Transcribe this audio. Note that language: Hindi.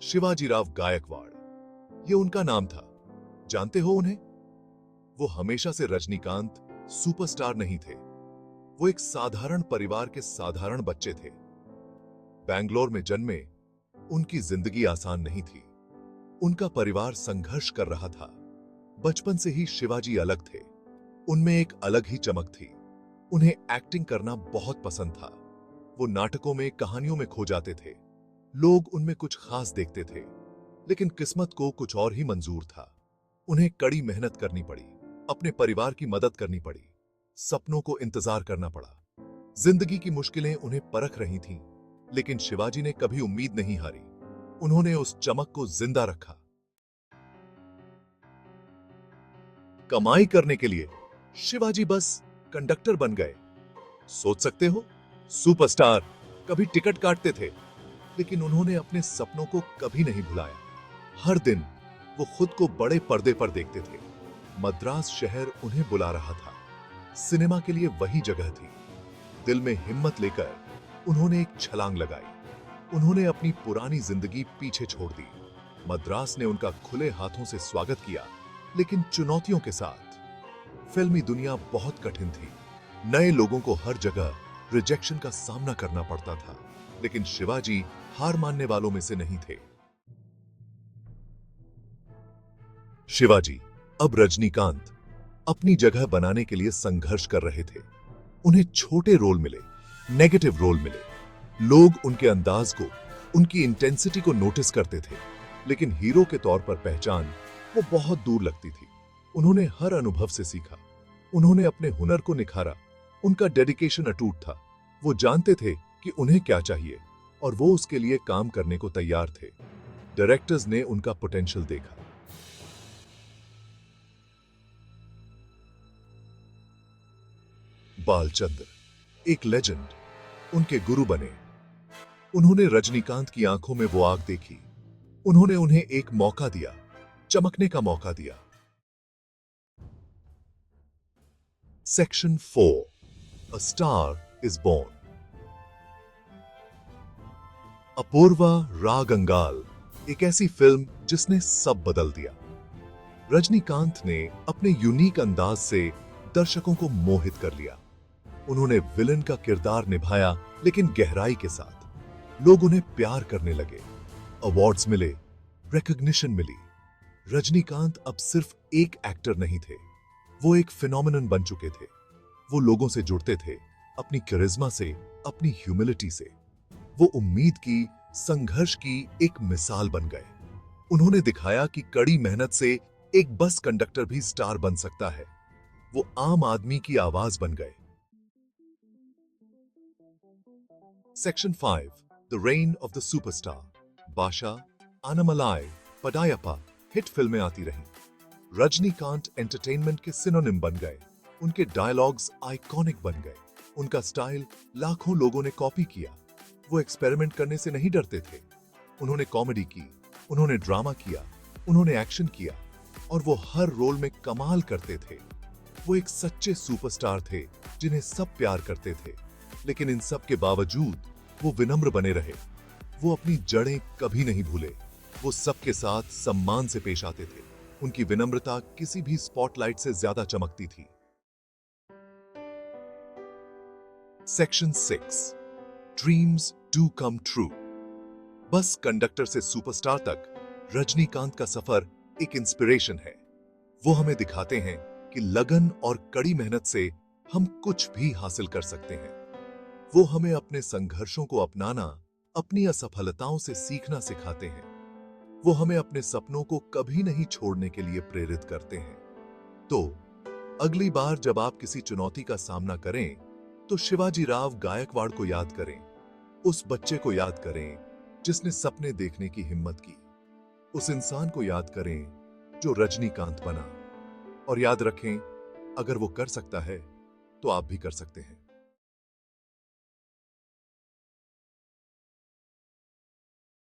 शिवाजीराव गायकवाड़, ये उनका नाम था। जानते हो उन्हें? वो हमेशा से रजनीकांत सुपरस्टार नहीं थे। वो एक साधारण परिवार के साधारण बच्चे थे। बैंगलोर में जन्मे, उनकी जिंदगी आसान नहीं थी। उनका परिवार संघर्ष कर रहा था। बचपन से ही शिवाजी अलग थे। उनमें एक अलग ही चमक थी। उन्हें एक्टिंग करना बहुत पसंद था। वो नाटकों में, कहानियों में खो जाते थे। लोग उनमें कुछ खास देखते थे, लेकिन किस्मत को कुछ और ही मंजूर था। उन्हें कड़ी मेहनत करनी पड़ी, अपने परिवार की मदद करनी पड़ी, सपनों को इंतजार करना पड़ा। जिंदगी की मुश्किलें उन्हें परख रही थीं, लेकिन शिवाजी ने कभी उम्मीद नहीं हारी। उन्होंने उस चमक को जिंदा रखा। कमाई करने के लिए शिवाजी बस कंडक्टर बन गए। सोच सकते हो, सुपरस्टार कभी टिकट काटते थे, लेकिन उन्होंने अपने सपनों को कभी नहीं भुलाया। हर दिन वो खुद को बड़े पर्दे पर देखते थे। मद्रास शहर उन्हें बुला रहा था। सिनेमा के लिए वही जगह थी। दिल में हिम्मत लेकर उन्होंने एक छलांग लगाई। उन्होंने अपनी पुरानी जिंदगी पीछे छोड़ दी। मद्रास ने उनका खुले हाथों से स्वागत किया, लेकिन चुनौतियों के साथ। फिल्मी दुनिया बहुत कठिन थी। नए लोगों को हर जगह रिजेक्शन का सामना करना पड़ता था, लेकिन शिवाजी हार मानने वालों में से नहीं थे। शिवाजी, अब रजनीकांत, अपनी जगह बनाने के लिए संघर्ष कर रहे थे। उन्हें छोटे रोल मिले, नेगेटिव रोल मिले। लोग उनके अंदाज को, उनकी इंटेंसिटी को नोटिस करते थे, लेकिन हीरो के तौर पर पहचान वो बहुत दूर लगती थी। उन्होंने हर अनुभव से सीखा। उन्होंने अपने हुनर को निखारा। उनका डेडिकेशन अटूट था। वो जानते थे कि उन्हें क्या चाहिए, और वो उसके लिए काम करने को तैयार थे। डायरेक्टर्स ने उनका पोटेंशियल देखा। बालचंद्र, एक लेजेंड, उनके गुरु बने। उन्होंने रजनीकांत की आंखों में वो आग देखी। उन्होंने उन्हें एक मौका दिया, चमकने का मौका दिया। Section 4, A Star is Born। Apoorva राग अंगाल, एक ऐसी फिल्म जिसने सब बदल दिया। रजनीकांत ने अपने यूनिक अंदाज से दर्शकों को मोहित कर लिया। उन्होंने विलन का किरदार निभाया, लेकिन गहराई के साथ। लोग उन्हें प्यार करने लगे। अवार्ड्स मिले, रिकॉग्निशन मिली। रजनीकांत अब सिर्फ एक एक्टर नहीं थे, वो एक फिनोमिनन बन चुके थे। वो लोगों से जुड़ते थे, अपनी करिश्मा से, अपनी ह्यूमिलिटी से। वो उम्मीद की, संघर्ष की एक मिसाल बन गए। उन्होंने दिखाया कि कड़ी मेहनत से एक बस कंडक्टर भी स्टार बन सकता है। वो आम आदमी की आवाज बन गए। Section 5, the rain of the superstar. बादशाह, आनामलाई, पडायप्पा हिट फिल्में आती रहीं। रजनीकांत एंटरटेनमेंट के सिनोनिम बन गए। उनके डायलॉग्स आइकॉनिक बन गए। उनका स्टाइल लाखों लोगों ने कॉपी किया। वो एक्सपेरिमेंट करने से नहीं डरते थे। उन्होंने कॉमेडी की, उन्होंने ड्रामा किया, उन्होंने एक्शन किया, और वो हर रोल में कमाल करते थे। वो एक सच्चे सुपरस्टार थे जिन्हें सब प्यार करते थे, लेकिन इन सब के बावजूद वो विनम्र बने रहे। वो अपनी जड़ें कभी नहीं भूले। वो सबके साथ सम्मान से पेश आते थे। उनकी विनम्रता किसी भी स्पॉटलाइट से ज्यादा चमकती थी। Section 6, dreams do come true. Bus conductor से सुपरस्टार तक रजनीकांत का सफर एक इंस्पिरेशन है। वो हमें दिखाते हैं कि लगन और कड़ी मेहनत से हम कुछ भी हासिल कर सकते हैं। वो हमें अपने संघर्षों को अपनाना, अपनी असफलताओं से सीखना सिखाते हैं। वो हमें अपने सपनों को कभी नहीं छोड़ने के लिए प्रेरित करते हैं। तो अगली बार जब आप किसी चुनौती का सामना करें, तो शिवाजीराव गायकवाड़ को याद करें। उस बच्चे को याद करें जिसने सपने देखने की हिम्मत की। उस इंसान को याद करें जो रजनीकांत बना। और याद रखें, अगर वो कर सकता है, तो आप भी कर सकते हैं।